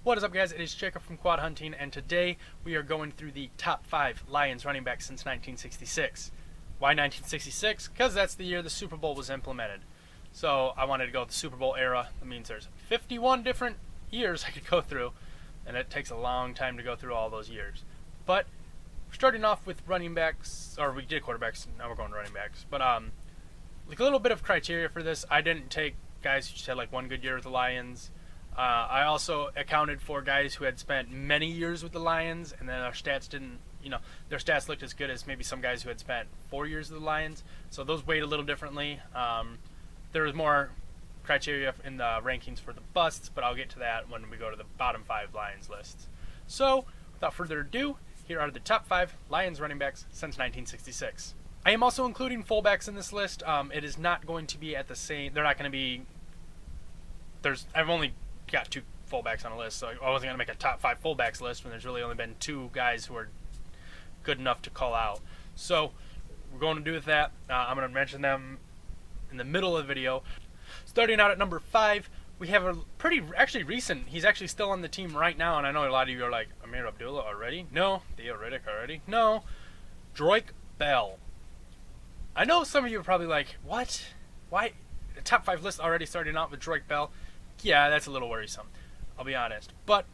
What is up, guys? It is Jacob from QuadHunting, and today we are going through the top 5 Lions running backs since 1966. Why 1966? Because that's the year the Super Bowl was implemented. So I wanted to go with the Super Bowl era. That means there's 51 different years I could go through, and it takes a long time to go through all those years. But we're starting off with running backs, or we did quarterbacks, now we're going to running backs. But like a little bit of criteria for this, I didn't take guys who just had like one good year with the Lions. I also accounted for guys who had spent many years with the Lions, and then their stats didn't, their stats looked as good as maybe some guys who had spent 4 years with the Lions. So those weighed a little differently. There was more criteria in the rankings for the busts, but I'll get to that when we go to the bottom 5 Lions lists. So without further ado, here are the top 5 Lions running backs since 1966. I am also including fullbacks in this list. It is not going to be at the same. They're not going to be. I've only got 2 fullbacks on a list, so I wasn't going to make a top 5 fullbacks list when there's really only been 2 guys who are good enough to call out. So we're going to do with that. I'm going to mention them in the middle of the video. Starting out at number 5, we have a pretty actually recent. He's actually still on the team right now, and I know a lot of you are like, Amir Abdullah already? No. Theo Riddick already? No. DAndre Bell. I know some of you are probably like, what? Why? The top 5 list already starting out with DAndre Bell? Yeah, that's a little worrisome, I'll be honest. But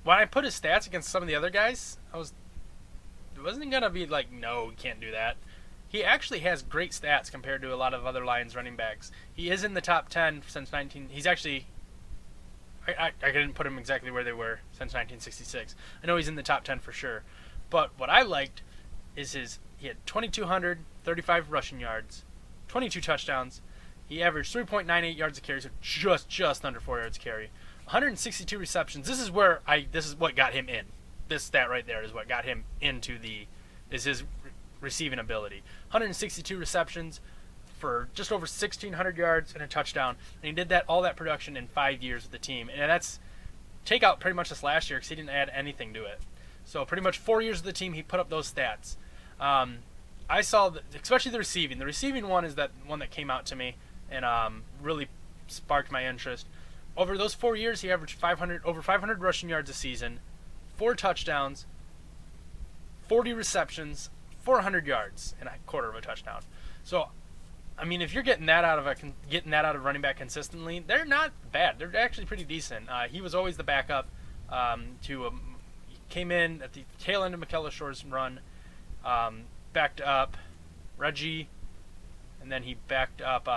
when I put his stats against some of the other guys, wasn't going to be like, no, we can't do that. He actually has great stats compared to a lot of other Lions running backs. He is in the top 10 since he's actually, I didn't put him exactly where they were since 1966. I know he's in the top 10 for sure. But what I liked is he had 2,235 rushing yards, 22 touchdowns. He averaged 3.98 yards a carry, so just under 4 yards a carry. 162 receptions. This is what got him in. This stat right there is what got him into his receiving ability. 162 receptions for just over 1,600 yards and a touchdown. And he did all that production in 5 years with the team. And that's take out pretty much this last year because he didn't add anything to it. So pretty much 4 years of the team, he put up those stats. I saw, especially the receiving. The receiving one is that one that came out to me and really sparked my interest. Over those 4 years, he averaged over 500 rushing yards a season, 4 touchdowns, 40 receptions, 400 yards, and a quarter of a touchdown. So, I mean, if you're getting that out of running back consistently, they're not bad. They're actually pretty decent. He was always the backup he came in at the tail end of McKellishore's run, backed up Reggie, and then he backed up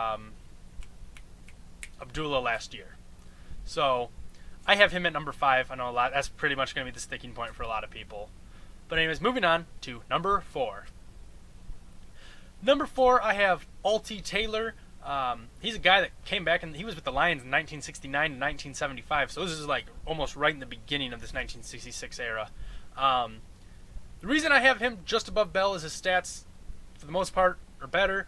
Abdullah last year. So I have him at number 5. I know a lot. That's pretty much going to be the sticking point for a lot of people. But anyways, moving on to number 4. Number 4, I have Ulti Taylor. He's a guy that came back, and he was with the Lions in 1969 and 1975. So this is like almost right in the beginning of this 1966 era. The reason I have him just above Bell is his stats, for the most part, are better.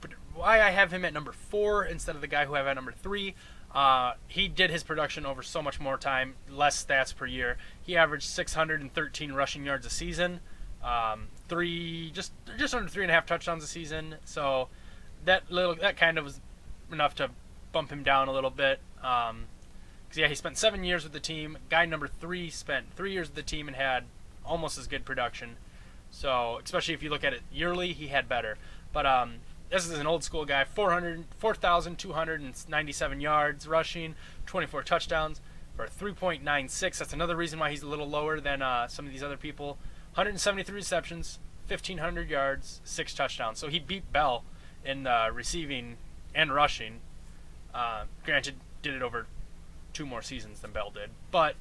But why I have him at number 4 instead of the guy who I have at number 3, he did his production over so much more time, less stats per year. He averaged 613 rushing yards a season, just under 3.5 touchdowns a season. So that kind of was enough to bump him down a little bit. Because he spent 7 years with the team. Guy number 3 spent 3 years with the team and had almost as good production. So especially if you look at it yearly, he had better. But this is an old school guy. 4,297 yards rushing, 24 touchdowns for 3.96. That's another reason why he's a little lower than some of these other people. 173 receptions, 1,500 yards, 6 touchdowns. So he beat Bell in receiving and rushing. Granted, did it over 2 more seasons than Bell did. But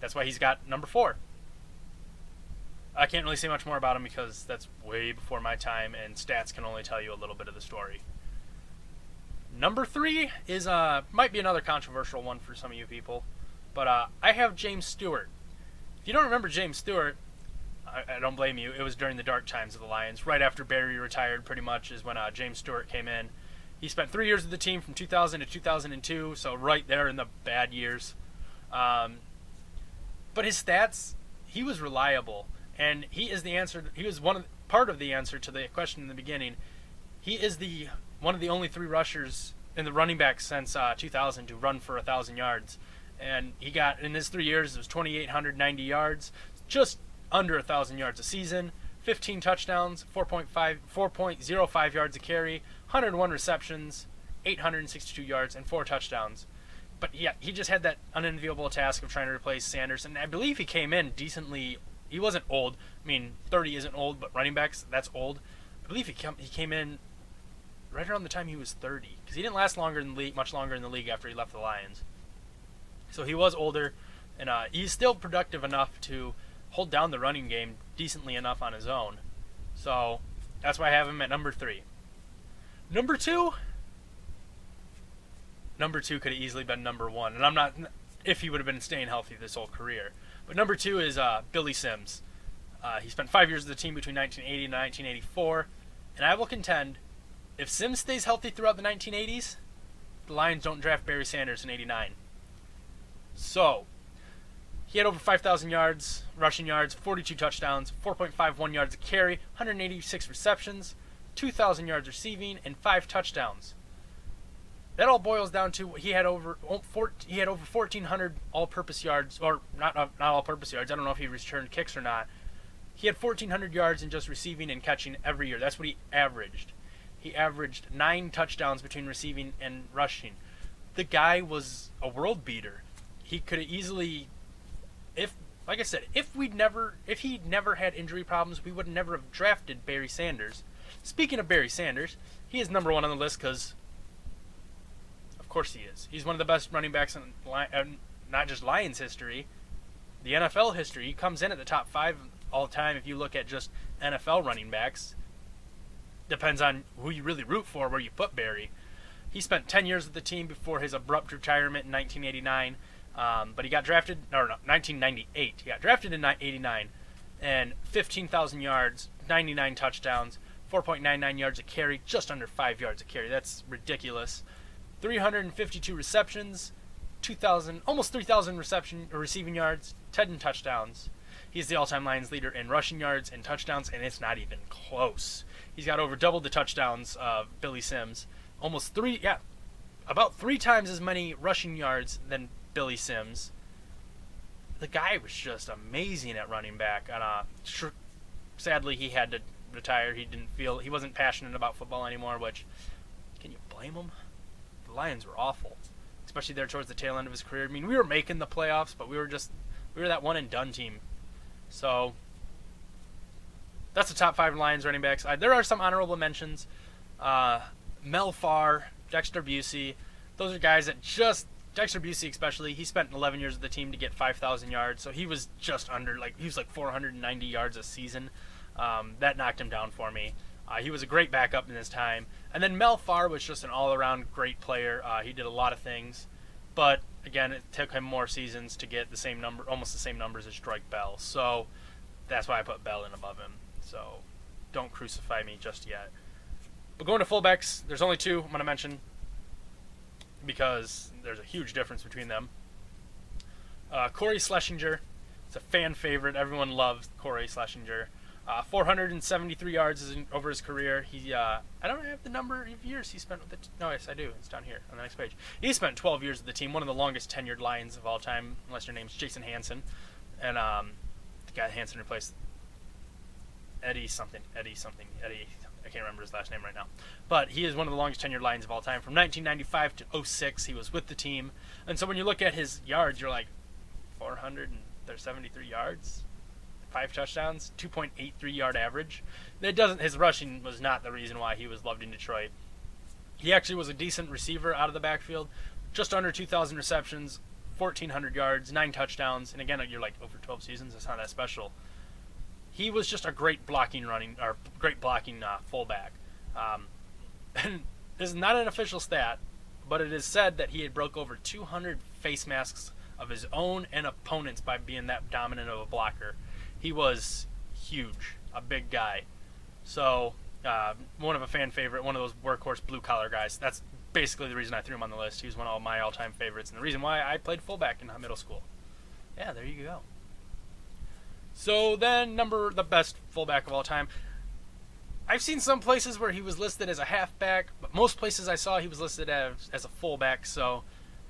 that's why he's got number 4. I can't really say much more about him because that's way before my time, and stats can only tell you a little bit of the story. Number 3 is might be another controversial one for some of you people, but I have James Stewart. If you don't remember James Stewart, I don't blame you. It was during the dark times of the Lions. Right after Barry retired, pretty much, is when James Stewart came in. He spent 3 years with the team from 2000 to 2002, so right there in the bad years. But his stats, he was reliable. And he is the answer. He was part of the answer to the question in the beginning. He is one of the only 3 rushers in the running back since 2000 to run for 1,000 yards. And he got, in his 3 years, it was 2,890 yards, just under 1,000 yards a season, 15 touchdowns, 4.05 yards a carry, 101 receptions, 862 yards, and 4 touchdowns. But yeah, he just had that unenviable task of trying to replace Sanders, and I believe he came in decently. He wasn't old. I mean, 30 isn't old, but running backs, that's old. I believe he came in right around the time he was 30, because he didn't last much longer in the league after he left the Lions. So he was older, and he's still productive enough to hold down the running game decently enough on his own. So that's why I have him at number 3. Number 2 could have easily been number 1, and I'm not, if he would have been staying healthy this whole career. But number 2 is Billy Sims. He spent 5 years with the team between 1980 and 1984, and I will contend, if Sims stays healthy throughout the 1980s, the Lions don't draft Barry Sanders in 89. So, he had over 5,000 yards, rushing yards, 42 touchdowns, 4.51 yards a carry, 186 receptions, 2,000 yards receiving, and 5 touchdowns. That all boils down to he had over 1,400 all-purpose yards, or not all-purpose yards. I don't know if he returned kicks or not. He had 1,400 yards in just receiving and catching every year. That's what he averaged. He averaged 9 touchdowns between receiving and rushing. The guy was a world beater. He could have easily, like I said, if he never had injury problems, we would never have drafted Barry Sanders. Speaking of Barry Sanders, he is number 1 on the list because, of course he is. He's one of the best running backs in not just Lions history, the NFL history. He comes in at the top 5 all the time if you look at just NFL running backs. Depends on who you really root for, where you put Barry. He spent 10 years with the team before his abrupt retirement in 1989. But he got drafted, 1998. He got drafted in 89, and 15,000 yards, 99 touchdowns, 4.99 yards a carry, just under 5 yards a carry. That's ridiculous. 352 receptions, almost 3,000 receiving yards, 10 touchdowns. He's the all-time Lions leader in rushing yards and touchdowns, and it's not even close. He's got over double the touchdowns of Billy Sims. About 3 times as many rushing yards than Billy Sims. The guy was just amazing at running back, and sadly he had to retire. He wasn't passionate about football anymore, which, can you blame him? The Lions were awful, especially there towards the tail end of his career. I mean, we were making the playoffs, but we were that one and done team. So that's the top 5 Lions running backs. There are some honorable mentions. Mel Farr, Dexter Busey, those are guys that Dexter Busey especially, he spent 11 years with the team to get 5,000 yards, so he was just under, he was 490 yards a season. That knocked him down for me. He was a great backup in his time. And then Mel Farr was just an all-around great player. He did a lot of things. But, again, it took him more seasons to get almost the same numbers as Drake Bell. So that's why I put Bell in above him. So don't crucify me just yet. But going to fullbacks, there's only 2 I'm going to mention, because there's a huge difference between them. Corey Schlesinger, it's a fan favorite. Everyone loves Corey Schlesinger. 473 yards over his career. I don't have the number of years he spent with the team. No, yes, I do. It's down here on the next page. He spent 12 years with the team, one of the longest tenured Lions of all time, unless your name's Jason Hansen. And the guy Hansen replaced Eddie. I can't remember his last name right now. But he is one of the longest tenured Lions of all time. From 1995 to 06, he was with the team. And so when you look at his yards, you're like, 473 yards, 5 touchdowns, 2.83 yard average. His rushing was not the reason why he was loved in Detroit. He actually was a decent receiver out of the backfield, just under 2,000 receptions, 1,400 yards, 9 touchdowns. And again, you're like, over 12 seasons, that's not that special. He was just a great blocking fullback. And this is not an official stat, but it is said that he had broke over 200 face masks of his own and opponents by being that dominant of a blocker. He was huge, a big guy. So, one of a fan favorite, one of those workhorse blue-collar guys. That's basically the reason I threw him on the list. He was one of my all-time favorites, and the reason why I played fullback in middle school. Yeah, there you go. So then, the best fullback of all time. I've seen some places where he was listed as a halfback, but most places I saw he was listed as a fullback. So,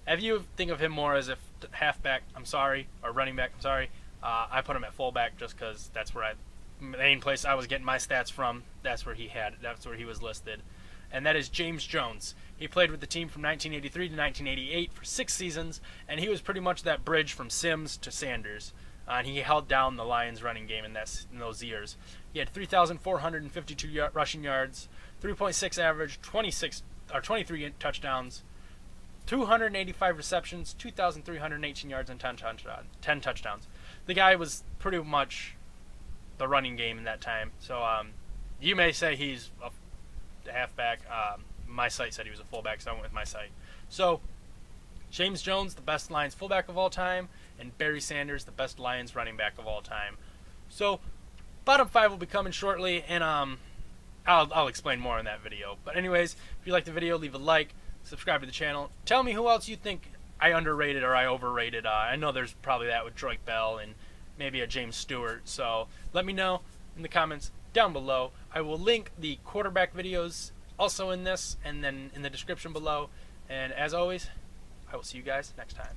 if you think of him more as if halfback, I'm sorry, or running back, I'm sorry. I put him at fullback just because that's where main place I was getting my stats from. That's where he was listed. And that is James Jones. He played with the team from 1983 to 1988 for 6 seasons, and he was pretty much that bridge from Sims to Sanders. And he held down the Lions running game in those years. He had 3,452 rushing yards, 3.6 average, 23 touchdowns, 285 receptions, 2,318 yards, and 10 touchdowns. The guy was pretty much the running game in that time. So you may say he's a halfback. My site said he was a fullback, so I went with my site. So James Jones, the best Lions fullback of all time, and Barry Sanders, the best Lions running back of all time. So bottom 5 will be coming shortly, and I'll explain more in that video. But anyways, if you like the video, leave a like, subscribe to the channel. Tell me who else you think I underrated or I overrated. I know there's probably that with DAndre Bell and maybe a James Stewart. So let me know in the comments down below. I will link the quarterback videos also in this and then in the description below. And as always, I will see you guys next time.